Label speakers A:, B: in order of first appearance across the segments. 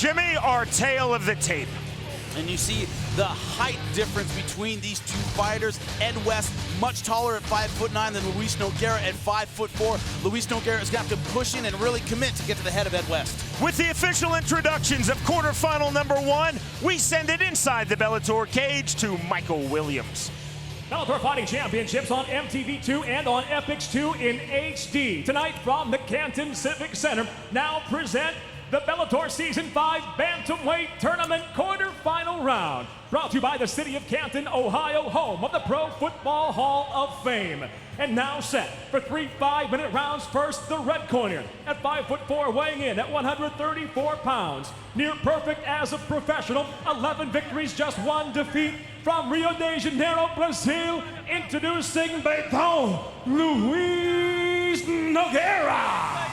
A: Jimmy, our tale of the tape.
B: And you see the height difference between these two fighters. Ed West, much taller at 5'9" than Luis Nogueira at 5'4". Luis Nogueira is going to have to push in and really commit to get to the head of Ed West.
A: With the official introductions of quarterfinal number 1, we send it inside the Bellator cage to Michael Williams.
C: Bellator Fighting Championships on MTV2 and on FX2 in HD. Tonight from the Canton Civic Center, now present the Bellator Season 5 Bantamweight Tournament quarterfinal round. Brought to you by the city of Canton, Ohio, home of the Pro Football Hall of Fame. And now set for 3 5-minute rounds. First, the red corner at 5'4", weighing in at 134 pounds. Near perfect as a professional, 11 victories, just 1 defeat. From Rio de Janeiro, Brazil, introducing Bellator, Luis Nogueira.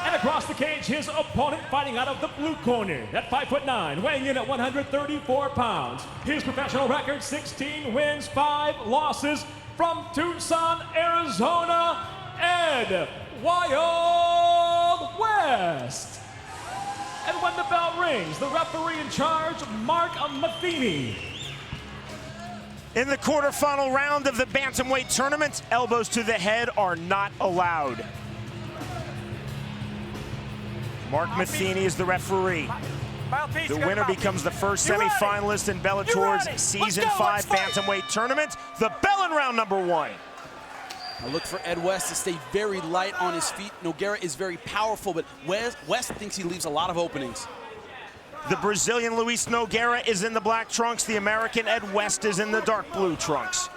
C: And across the cage, his opponent fighting out of the blue corner at 5'9", weighing in at 134 pounds. His professional record, 16 wins, 5 losses. From Tucson, Arizona, Ed Wild West. And when the bell rings, the referee in charge, Mark Matheny.
A: In the quarterfinal round of the Bantamweight tournament, elbows to the head are not allowed. Mark Matheny is the referee. The winner becomes the first semifinalist in Bellator's Season 5 Bantamweight tournament, the bell in round number 1.
B: I look for Ed West to stay very light on his feet. Nogueira is very powerful, but West thinks he leaves a lot of openings.
A: The Brazilian Luis Nogueira is in the black trunks. The American Ed West is in the dark blue trunks.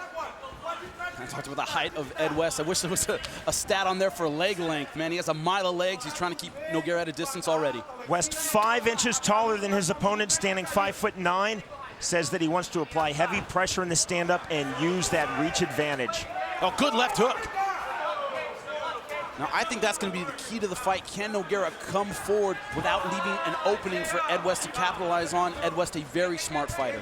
B: I talked about the height of Ed West. I wish there was a stat on there for leg length, man. He has a mile of legs. He's trying to keep Nogueira at a distance already.
A: West 5 inches taller than his opponent, standing 5'9", says that he wants to apply heavy pressure in the stand-up and use that reach advantage.
B: Oh, good left hook. Now, I think that's going to be the key to the fight. Can Nogueira come forward without leaving an opening for Ed West to capitalize on? Ed West, a very smart fighter.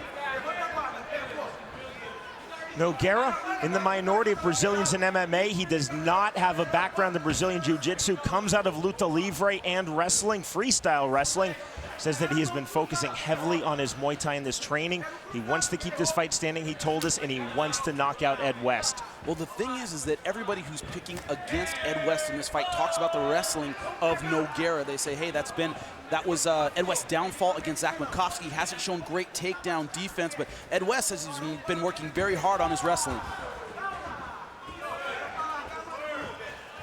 A: Nogueira in the minority of Brazilians in MMA. He does not have a background in Brazilian Jiu-Jitsu, comes out of luta livre and wrestling, freestyle wrestling. Says that he has been focusing heavily on his Muay Thai in this training. He wants to keep this fight standing, he told us, and he wants to knock out Ed West.
B: Well, the thing is that everybody who's picking against Ed West in this fight talks about the wrestling of Nogueira. They say, hey, that was Ed West's downfall against Zach Makovsky. He hasn't shown great takedown defense, but Ed West says he's been working very hard on his wrestling.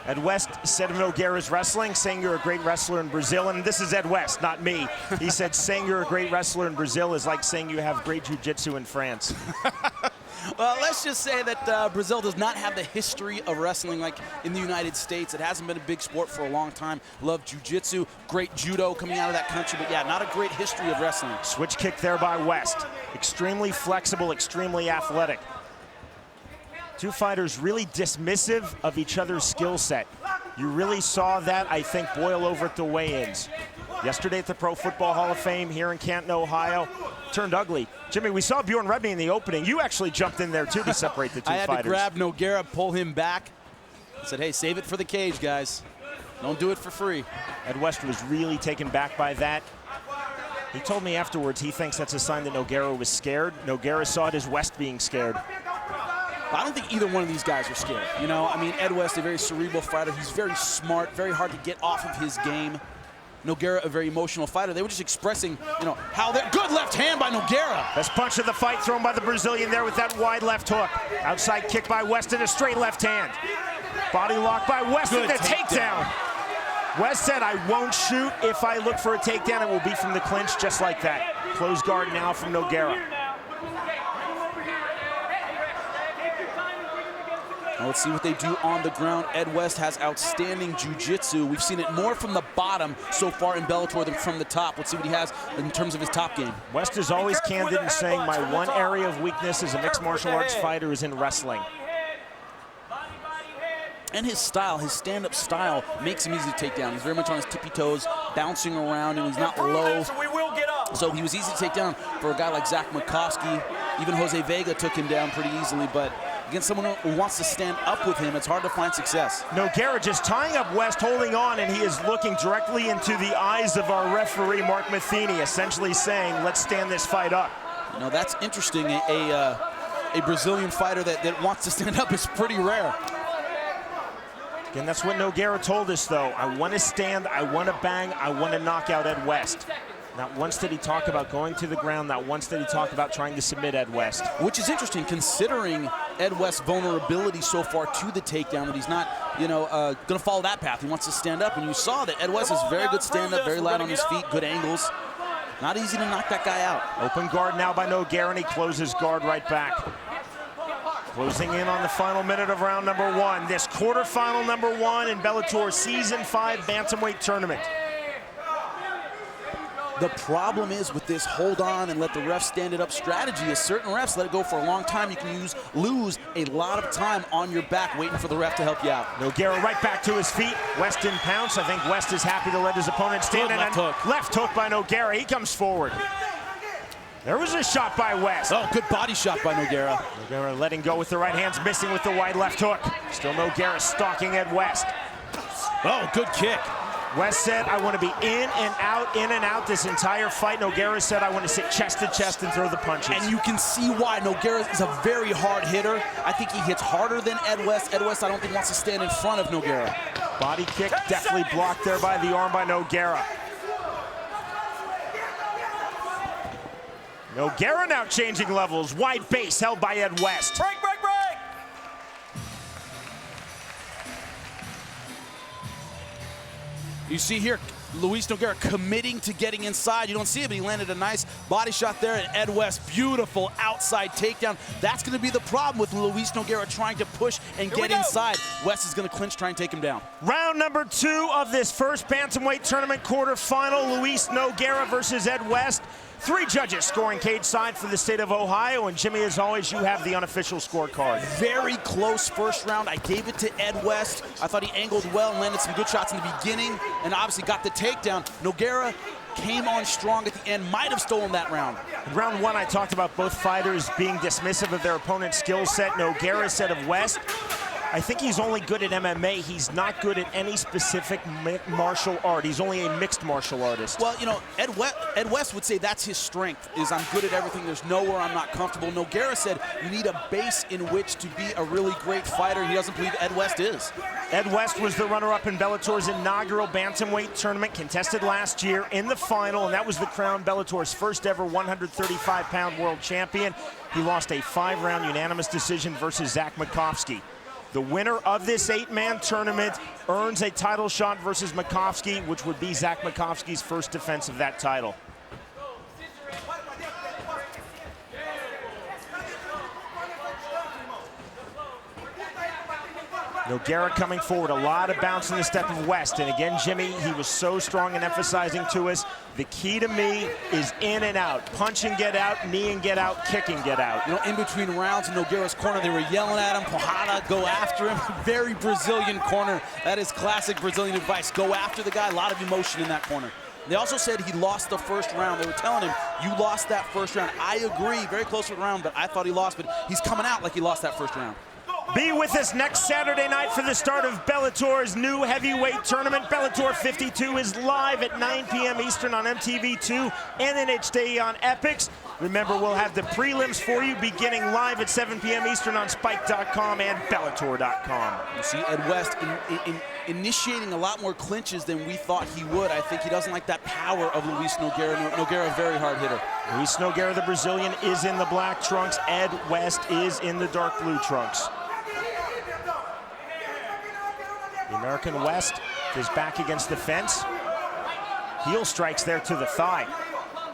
A: Ed West said of Nogueira's wrestling, saying you're a great wrestler in Brazil, and this is Ed West, not me. He said saying you're a great wrestler in Brazil is like saying you have great jiu-jitsu in France.
B: Well, let's just say that Brazil does not have the history of wrestling like in the United States. It hasn't been a big sport for a long time. Love jiu-jitsu, great judo coming out of that country, but yeah, not a great history of wrestling.
A: Switch kick there by West. Extremely flexible, extremely athletic. Two fighters really dismissive of each other's skill set. You really saw that, I think, boil over at the weigh-ins. Yesterday at the Pro Football Hall of Fame here in Canton, Ohio, turned ugly. Jimmy, we saw Bjorn Rebney in the opening. You actually jumped in there, too, to separate the two fighters.
B: I had to grab Nogueira, pull him back. I said, hey, save it for the cage, guys. Don't do it for free.
A: Ed West was really taken back by that. He told me afterwards he thinks that's a sign that Nogueira was scared. Nogueira saw it as West being scared.
B: I don't think either one of these guys are scared. You know, I mean, Ed West, a very cerebral fighter. He's very smart, very hard to get off of his game. Nogueira, a very emotional fighter. They were just expressing, you know, how they're good left hand by Nogueira.
A: Best punch of the fight thrown by the Brazilian there with that wide left hook. Outside kick by West and a straight left hand. Body lock by West and the takedown. West said, I won't shoot. If I look for a takedown, it will be from the clinch, just like that. Close guard now from Nogueira.
B: Now let's see what they do on the ground. Ed West has outstanding jiu-jitsu. We've seen it more from the bottom so far in Bellator than from the top. Let's see what he has in terms of his top game.
A: West is always candid in saying my one area of weakness as a mixed martial arts fighter is in wrestling.
B: And his style, his stand-up style, makes him easy to take down. He's very much on his tippy toes, bouncing around, and he's not low. So he was easy to take down for a guy like Zach Makovsky. Even Jose Vega took him down pretty easily, but against someone who wants to stand up with him, it's hard to find success.
A: Nogueira just tying up West, holding on, and he is looking directly into the eyes of our referee, Mark Matheny, essentially saying, let's stand this fight up.
B: You know, that's interesting. A Brazilian fighter that wants to stand up is pretty rare.
A: Again, that's what Nogueira told us, though. I want to stand, I want to bang, I want to knock out Ed West. Not once did he talk about going to the ground, not once did he talk about trying to submit Ed West.
B: Which is interesting, considering Ed West's vulnerability so far to the takedown, that he's not, going to follow that path. He wants to stand up, and you saw that Ed West is very good stand-up, very light on his feet, good angles. Not easy to knock that guy out.
A: Open guard now by Nogueira, and he closes guard right back. Closing in on the final minute of round number 1. This quarterfinal number 1 in Bellator Season 5 Bantamweight Tournament.
B: The problem is with this hold on and let the ref stand it up strategy is certain refs let it go for a long time. You can lose a lot of time on your back waiting for the ref to help you out.
A: Nogueira right back to his feet. West in pounce. I think West is happy to let his opponent stand.
B: Good left hook.
A: Left hook by Nogueira. He comes forward. There was a shot by West.
B: Oh, good body shot by Nogueira.
A: Nogueira letting go with the right hands, missing with the wide left hook. Still Nogueira stalking Ed West.
B: Oh, good kick.
A: West said, I want to be in and out this entire fight. Nogueira said, I want to sit chest to chest and throw the punches.
B: And you can see why. Nogueira is a very hard hitter. I think he hits harder than Ed West. Ed West, I don't think, wants to stand in front of Nogueira.
A: Body kick definitely blocked there by the arm by Nogueira. Nogueira now changing levels. Wide base held by Ed West.
C: Break!
B: You see here, Luis Nogueira committing to getting inside. You don't see it, but he landed a nice body shot there. And Ed West, beautiful outside takedown. That's going to be the problem with Luis Nogueira trying to push and get inside. West is going to clinch, try and take him down.
A: Round number 2 of this first Bantamweight Tournament quarterfinal. Luis Nogueira versus Ed West. 3 judges scoring cage side for the state of Ohio. And Jimmy, as always, you have the unofficial scorecard.
B: Very close first round. I gave it to Ed West. I thought he angled well and landed some good shots in the beginning and obviously got the takedown. Nogueira came on strong at the end, might have stolen that round.
A: In round 1, I talked about both fighters being dismissive of their opponent's skill set. Nogueira said of West, I think he's only good at MMA. He's not good at any specific martial art. He's only a mixed martial artist.
B: Well, Ed West would say that's his strength, is I'm good at everything. There's nowhere I'm not comfortable. Nogueira said you need a base in which to be a really great fighter. He doesn't believe Ed West is.
A: Ed West was the runner-up in Bellator's inaugural Bantamweight tournament, contested last year in the final, and that was the crown Bellator's first ever 135-pound world champion. He lost a 5-round unanimous decision versus Zach Makovsky. The winner of this 8-man tournament earns a title shot versus Makovsky, which would be Zach Makovsky's first defense of that title. Nogueira coming forward, a lot of bounce in the step of West. And again, Jimmy, he was so strong in emphasizing to us, the key to me is in and out. Punch and get out, knee and get out, kick and get out.
B: In between rounds in Nogueira's corner, they were yelling at him, Porrada, go after him. Very Brazilian corner. That is classic Brazilian advice. Go after the guy, a lot of emotion in that corner. They also said he lost the first round. They were telling him, you lost that first round. I agree, very close to the round, but I thought he lost, but he's coming out like he lost that first round.
A: Be with us next Saturday night for the start of Bellator's new heavyweight tournament. Bellator 52 is live at 9 p.m. Eastern on MTV2 and NHD on Epix. Remember, we'll have the prelims for you beginning live at 7 p.m. Eastern on Spike.com and Bellator.com.
B: You see Ed West initiating a lot more clinches than we thought he would. I think he doesn't like that power of Luis Nogueira. Nogueira, a very hard hitter.
A: Luis Nogueira, the Brazilian, is in the black trunks. Ed West is in the dark blue trunks. The American West is back against the fence. Heel strikes there to the thigh.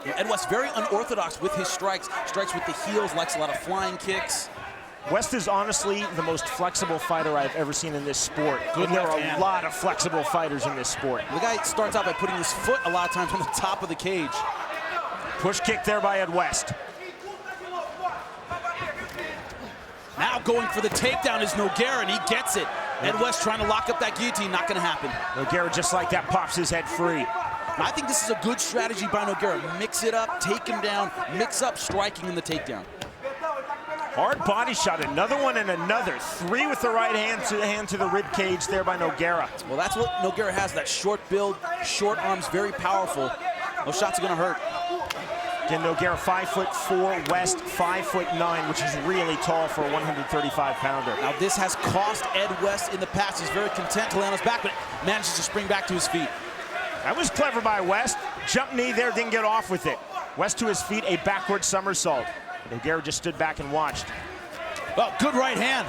B: Ed West very unorthodox with his strikes. Strikes with the heels, likes a lot of flying kicks.
A: West is honestly the most flexible fighter I've ever seen in this sport.
B: Good
A: and there are
B: hand.
A: a lot of flexible fighters in this sport.
B: The guy starts out by putting his foot a lot of times on the top of the cage.
A: Push kick there by Ed West.
B: Now going for the takedown is Nogueira, and he gets it. Ed West trying to lock up that guillotine, not going to happen.
A: Nogueira just like that pops his head free.
B: I think this is a good strategy by Nogueira. Mix it up, take him down, mix up striking in the takedown.
A: Hard body shot, another one and another. 3 with the right hand to the rib cage there by Nogueira.
B: Well, that's what Nogueira has, that short build, short arms, very powerful. Those shots are gonna hurt.
A: Again, Nogueira 5'4", West 5'9", which is really tall for a 135-pounder.
B: Now this has cost Ed West in the past. He's very content to lay on his back, but manages to spring back to his feet.
A: That was clever by West. Jump knee there, didn't get off with it. West to his feet, a backward somersault. Nogueira just stood back and watched.
B: Oh, good right hand.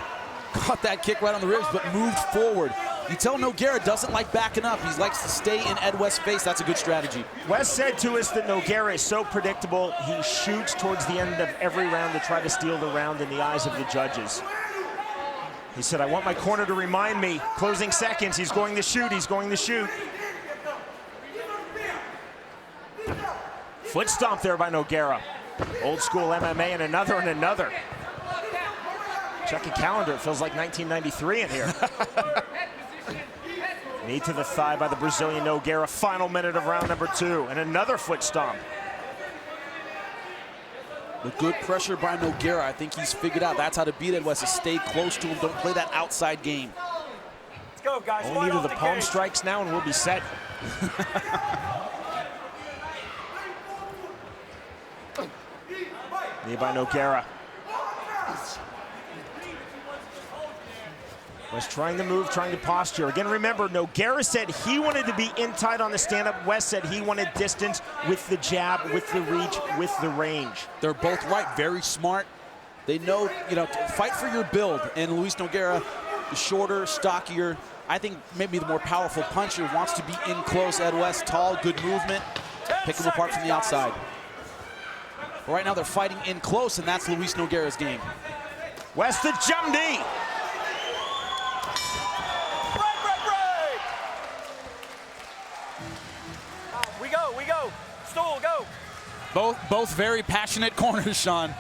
B: Caught that kick right on the ribs, but moved forward. You tell Nogueira doesn't like backing up. He likes to stay in Ed West's face. That's a good strategy.
A: West said to us that Nogueira is so predictable, he shoots towards the end of every round to try to steal the round in the eyes of the judges. He said, I want my corner to remind me, closing seconds, he's going to shoot, he's going to shoot. Foot stomp there by Nogueira. Old school MMA and another and another. Check a calendar, it feels like 1993 in here. Knee to the thigh by the Brazilian Nogueira. Final minute of round number 2, and another foot stomp.
B: The good pressure by Nogueira. I think he's figured out that's how to beat Ed West, is stay close to him. Don't play that outside game.
C: Let's go, guys.
A: Only to the palm strikes now, and we'll be set. Knee by Nogueira. West trying to move, trying to posture. Again, remember, Nogueira said he wanted to be in tight on the stand-up. West said he wanted distance with the jab, with the reach, with the range.
B: They're both right, very smart. They know, fight for your build. And Luis Nogueira, the shorter, stockier, I think maybe the more powerful puncher, wants to be in close. Ed West, tall, good movement. Pick him apart from the outside. But right now they're fighting in close, and that's Luis Nogueira's game.
A: West the jump knee.
C: We go. Stool, go.
B: Both very passionate corners, Sean.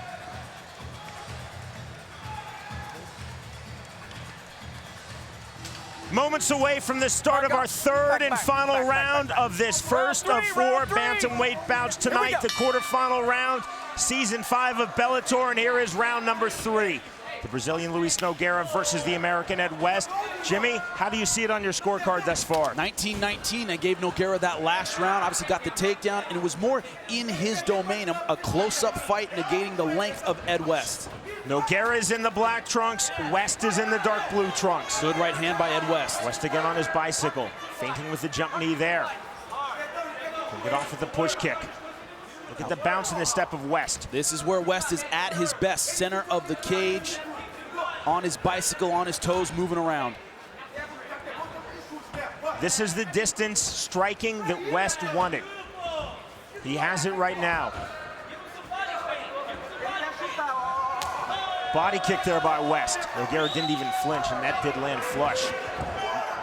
A: Moments away from the start of our third and final round of this first of 4 bantamweight bouts tonight, the quarterfinal round, season 5 of Bellator, and here is round number 3. The Brazilian Luis Nogueira versus the American Ed West. Jimmy, how do you see it on your scorecard thus far?
B: 19-19, I gave Nogueira that last round, obviously got the takedown, and it was more in his domain, a close-up fight negating the length of Ed West.
A: Nogueira is in the black trunks, West is in the dark blue trunks.
B: Good right hand by Ed West.
A: West again on his bicycle, feinting with the jump knee there. Can get off with the push kick. Look at the bounce in the step of West.
B: This is where West is at his best, center of the cage, on his bicycle, on his toes, moving around.
A: This is the distance striking that West wanted. He has it right now. Body kick there by West. Nogueira didn't even flinch, and that did land flush.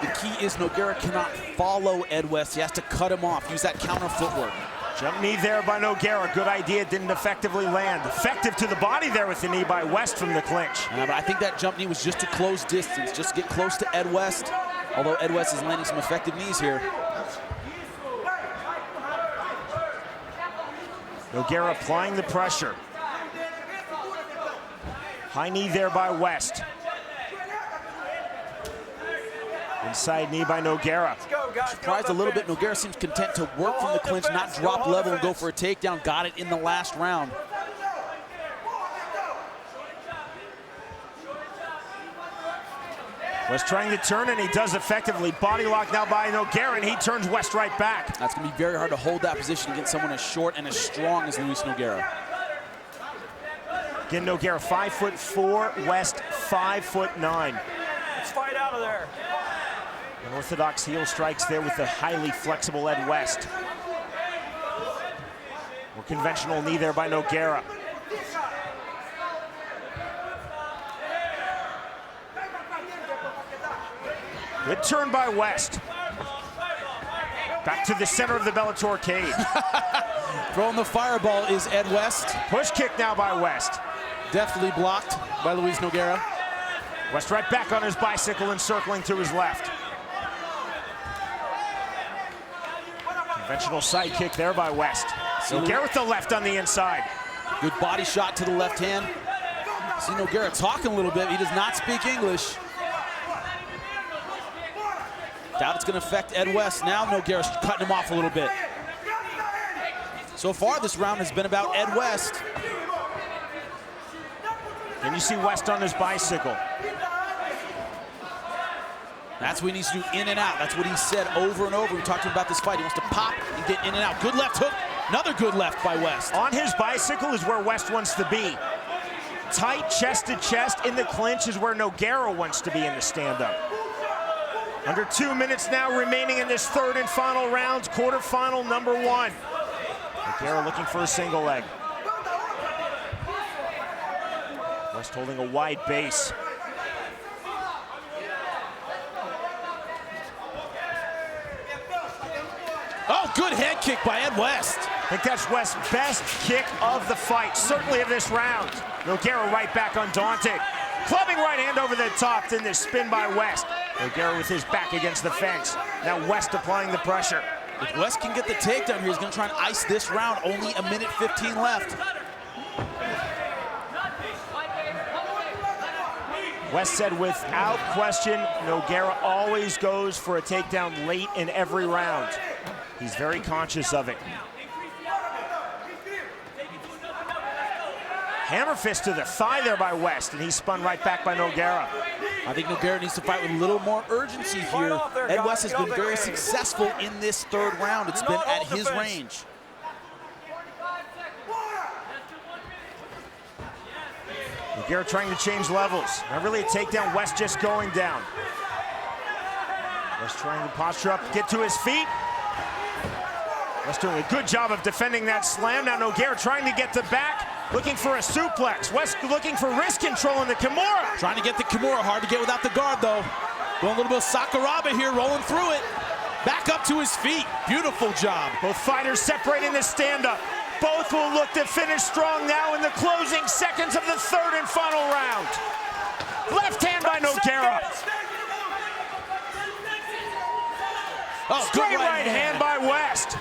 B: The key is Nogueira cannot follow Ed West. He has to cut him off, use that counter footwork.
A: Jump knee there by Nogueira. Good idea, didn't effectively land. Effective to the body there with the knee by West from the clinch.
B: But I think that jump knee was just to close distance, just to get close to Ed West, although Ed West is landing some effective knees here.
A: Nogueira applying the pressure. High knee there by West. Inside knee by Nogueira.
B: Surprised a little bit. Nogueira seems content to work from the clinch, not drop level and go for a takedown. Got it in the last round.
A: West trying to turn, and he does effectively. Body lock now by Nogueira, and he turns West right back.
B: That's going to be very hard to hold that position against someone as short and as strong as Luis Nogueira.
A: Again, Nogueira 5'4", West 5'9".
C: Let's fight out of there.
A: Unorthodox heel strikes there with the highly flexible Ed West. More conventional knee there by Nogueira. Good turn by West. Back to the center of the Bellator cage.
B: Throwing the fireball is Ed West.
A: Push kick now by West.
B: Deftly blocked by Luis Nogueira.
A: West right back on his bicycle and circling to his left. Conventional side kick there by West. Nogueira with the left on the inside.
B: Good body shot to the left hand. See Nogueira talking a little bit. He does not speak English. Doubt it's going to affect Ed West. Now Nogueira's cutting him off a little bit. So far, this round has been about Ed West.
A: And you see West on his bicycle.
B: That's what he needs to do, in and out. That's what he said over and over. We talked about this fight. He wants to pop and get in and out. Good left hook. Another good left by West.
A: On his bicycle is where West wants to be. Tight chest to chest in the clinch is where Nogueira wants to be in the stand-up. Under 2 minutes now remaining in this third and final round, quarterfinal number 1. Nogueira looking for a single leg. West holding a wide base.
B: Oh, good head kick by Ed West.
A: I think that's West's best kick of the fight, certainly of this round. Nogueira right back undaunted. Clubbing right hand over the top, then this spin by West. Nogueira with his back against the fence. Now West applying the pressure.
B: If West can get the takedown here, he's going to try and ice this round. Only a minute 15 left.
A: West said without question, Nogueira always goes for a takedown late in every round. He's very conscious of it. Hammer fist to the thigh there by West, and he's spun right back by Nogueira.
B: I think Nogueira needs to fight with a little more urgency here. Ed West has been very successful in this third round. It's been at his range.
A: Nogueira trying to change levels. Not really a takedown, West just going down. West trying to posture up, get to his feet. West doing a good job of defending that slam. Now Nogueira trying to get the back, looking for a suplex. West looking for wrist control in the Kimura.
B: Trying to get the Kimura, hard to get without the guard though. Going a little bit of Sakuraba here, rolling through it. Back up to his feet, beautiful job.
A: Both fighters separating the stand-up. Both will look to finish strong now in the closing seconds of the third and final round. Left hand by Nogueira.
B: Oh,
A: straight right hand by West.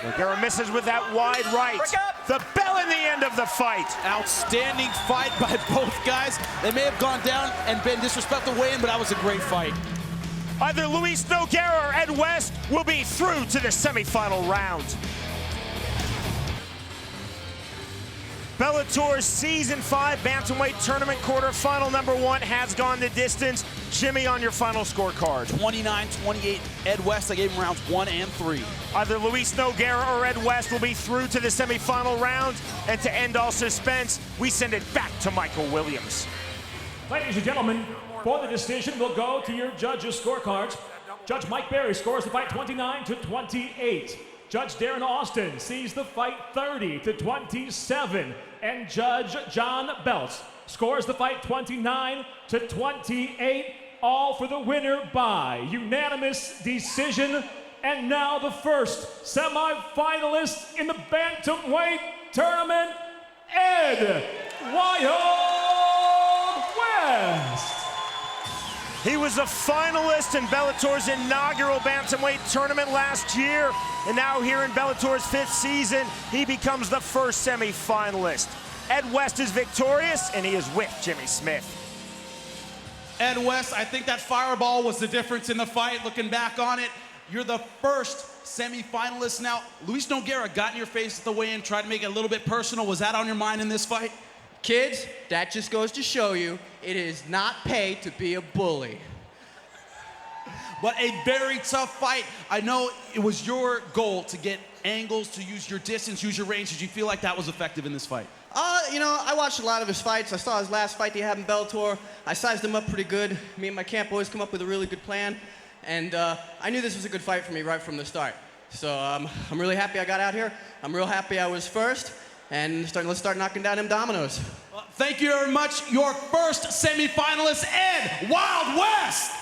A: Nogueira misses with that wide right. The bell in the end of the fight.
B: Outstanding fight by both guys. They may have gone down and been disrespectful weigh-in, but that was a great fight.
A: Either Luis Nogueira or Ed West will be through to the semifinal round. Bellator's Season 5 Bantamweight Tournament quarterfinal number 1 has gone the distance. Jimmy, on your final scorecard.
B: 29-28, Ed West. I gave him rounds 1 and 3.
A: Either Luis Nogueira or Ed West will be through to the semifinal round. And to end all suspense, we send it back to Michael Williams.
C: Ladies and gentlemen, for the decision, we'll go to your judges' scorecards. Judge Mike Berry scores the fight 29-28. Judge Darren Austin sees the fight 30-27. And Judge John Belts scores the fight 29-28. All for the winner by unanimous decision. And now the first semi-finalist in the Bantamweight Tournament, Ed Wild West.
A: He was a finalist in Bellator's inaugural Bantamweight tournament last year, and now here in Bellator's 5th season, he becomes the first semi-finalist. Ed West is victorious, and he is with Jimmy Smith.
D: Ed West, I think that fireball was the difference in the fight. Looking back on it, you're the first semi-finalist. Now, Luis Nogueira got in your face at the weigh-in, tried to make it a little bit personal. Was that on your mind in this fight?
E: Kids, that just goes to show you it is not pay to be a bully.
D: But a very tough fight. I know it was your goal to get angles, to use your distance, use your range. Did you feel like that was effective in this fight?
E: You know, I watched a lot of his fights. I saw his last fight he had in Bellator. I sized him up pretty good. Me and my camp boys come up with a really good plan. And I knew this was a good fight for me right from the start. So I'm really happy I got out here. I'm real happy I was first. And let's start knocking down them dominoes.
D: Well, thank you very much. Your first semi-finalist, Ed Wild West.